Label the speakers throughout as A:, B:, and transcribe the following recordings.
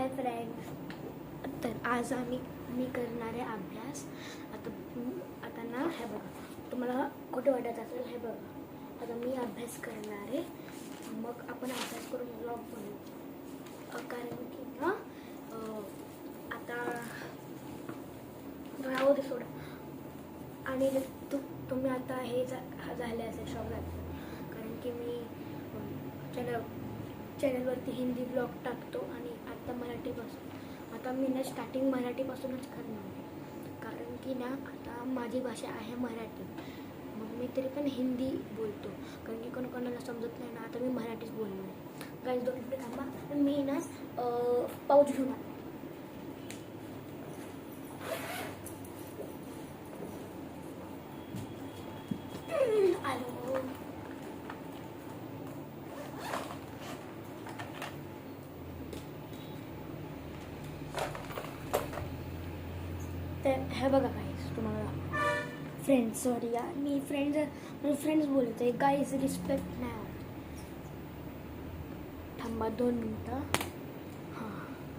A: Hi friends. तर आज मी करणार आहे अभ्यास. आता ना हे बघा, तुम्हाला कुठे वाटत असेल हे बघा, आता मी अभ्यास करणार आहे. मग आपण अभ्यास करून ब्लॉग बनवू. कारण की ना आता राहू दे सोडा. आणि तुम्ही आता हे झाले असेल शॉकला, कारण की मी चॅनलवरती हिंदी ब्लॉग टाकतो आणि आता मराठीपासून. आता मी ना स्टार्टिंग मराठीपासूनच करणार आहे, कारण की ना आता माझी भाषा आहे मराठी. मग मी तरी पण हिंदी बोलतो, कारण की कोणाला समजत नाही ना. आता मी मराठीच बोलणार आहे. गाईज 2 मिनिटं थांबा, मी ना पाऊच घेऊन आले. तर हे बघा गाईज, तुम्हाला फ्रेंड्स, सॉरी यार, मी फ्रेंड्स बोलत आहे. गाईज रिस्पेक्ट नाही होत. थांबा 2 मिनटं. हां,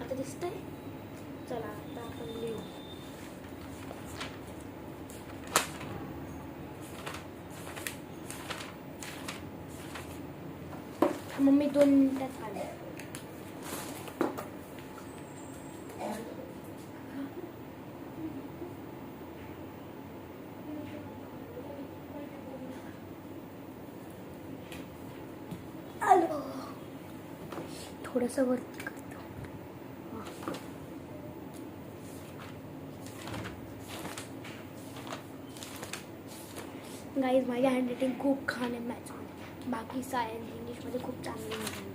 A: आता दिसतंय. चला आता आपण लिहू. मम्मी 2 मिनिटात आले. आलो. थोडंसं वरती करतो. गाईज माझी हँडरायटिंग खूप छान आहे मॅथ्समध्ये. बाकी सायन्स इंग्लिशमध्ये खूप चांगली आहे.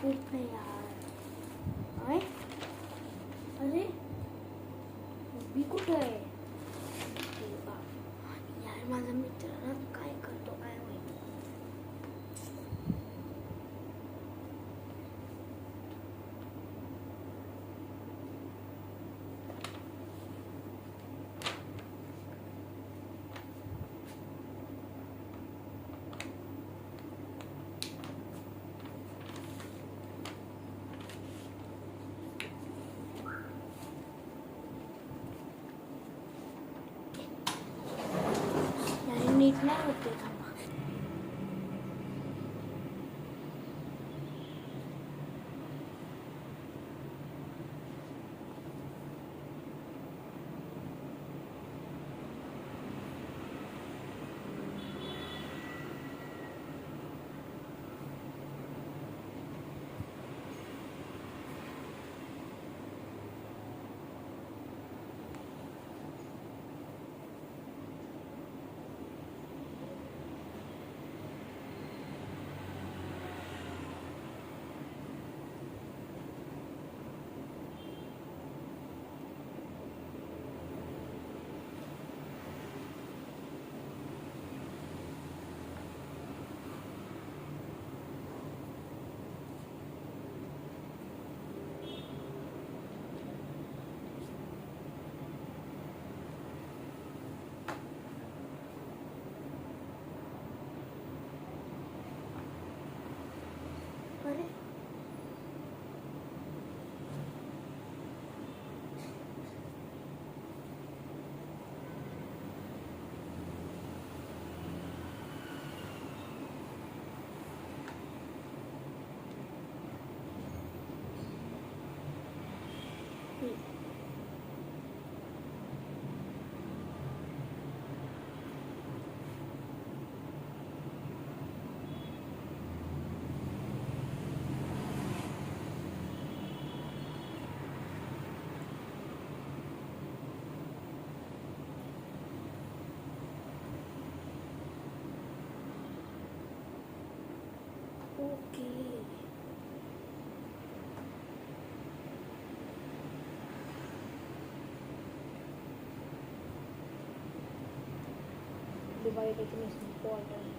A: खूप नाही यार. काय अरे मी कुठं आहे देवा. यार माझा मित्र ना काय करतो काय माहिती. नीट नाही होते थांबा. अरे okay. Dividing is important.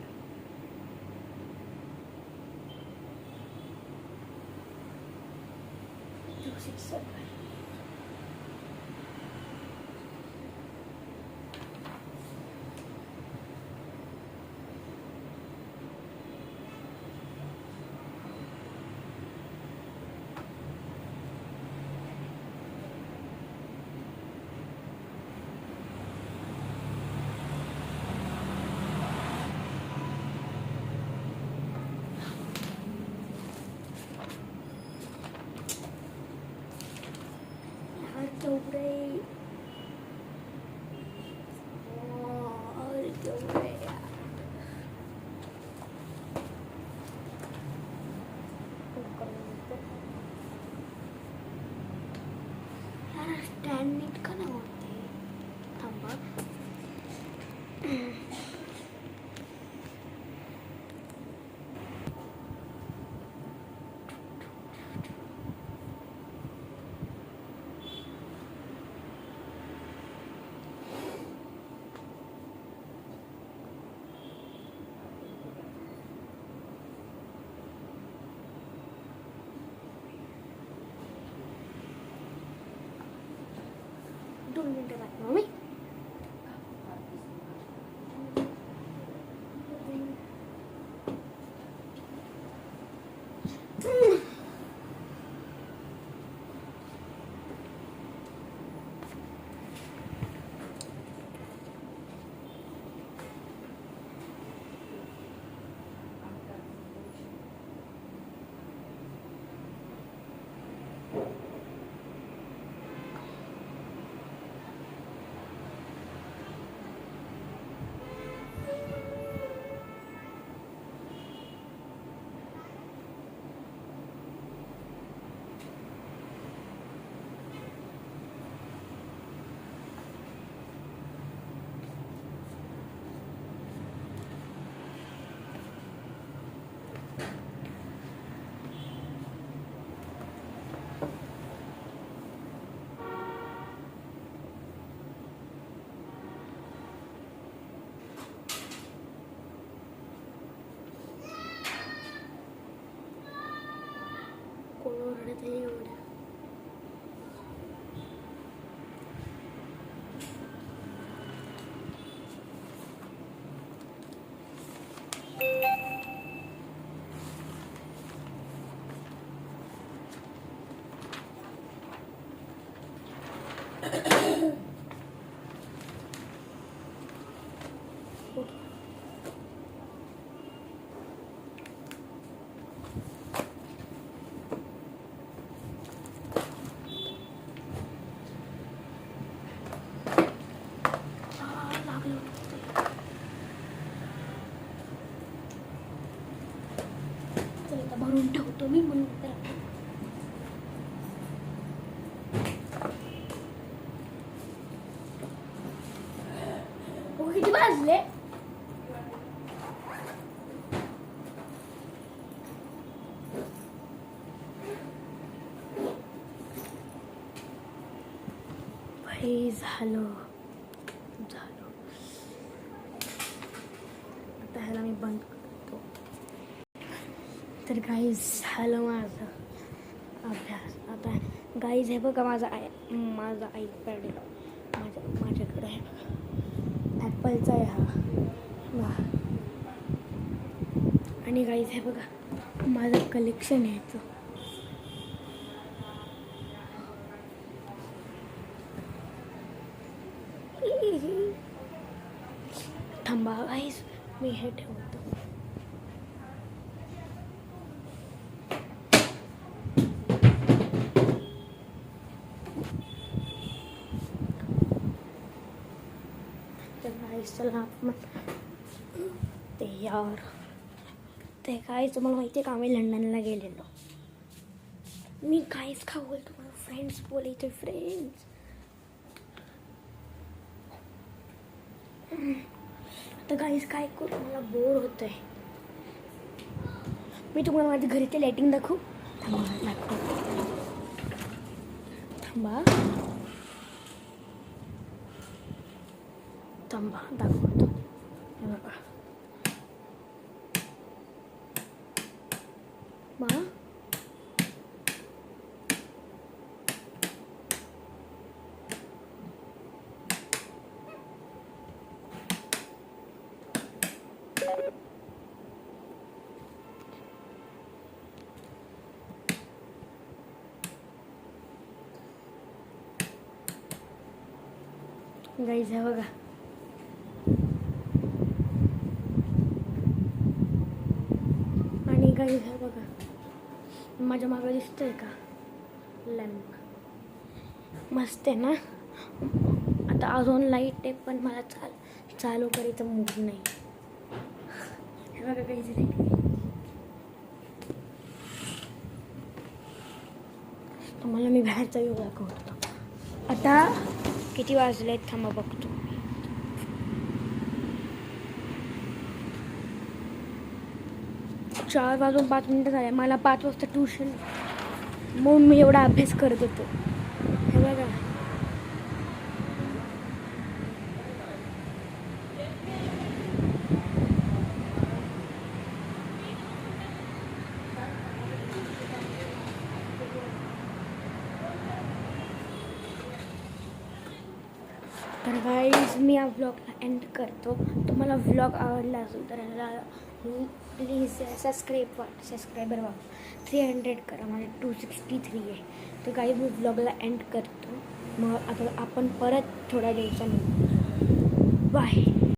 A: Two, six, seven. केवढे अरे केवढे यार स्टँड नीट का नाही होते. थांबा. दोन मिनटं बात मम्मी. तुम्ही म्हणून तर किती वाजले? भाई झालं आता ह्याला मी बंद करतो. तर गाईज झालं माझं अभ्यास. आता गाईज हे बघा माझा आयपॅड माझ्याकडे आहे बघा, ॲपलचा आहे हा. आणि गाईज हे बघा माझं कलेक्शन आहे याचं. थांबा गाईज मी हे ठेवतो. तर गाईज चला आपण ते गाईज तुम्हाला माहिती आहे का आम्ही लंडनला गेलेलो. मी गाईज का बोलतो मला फ्रेंड्स बोलायचे फ्रेंड्स. तर गाईज काय करू मला बोर होत आहे. मी तुम्हाला माझ्या घरीचे लाईटिंग दाखवू. थांबा दाखवतो. हे बघा गाईज हे बघा आणि गाईज हे बघा माझ्या मागं दिसतंय का लॅम्प मस्त आहे ना. आता अजून लाईट आहे पण मला चालू करायचं मूड नाही. हे बघा गाईज तुम्हाला मी बाहेरचा व्ह्यू दाखवतो. आता किती वाजले थांबा बघतो. 4:05 झाले. मला 5 वाजता ट्यूशन म्हणून मी एवढा अभ्यास करत होतो. हे बघा तर गाईज मी या व्लॉगला एंड करतो. तुम्हाला व्लॉग आवडला असेल तर प्लीज सबस्क्रायबर व्हा. 300 करा. माझे 263 आहे. तर गाईज मी व्लॉगला एंड करतो. मग आता आपण परत थोड्या दिवसांनी बाय.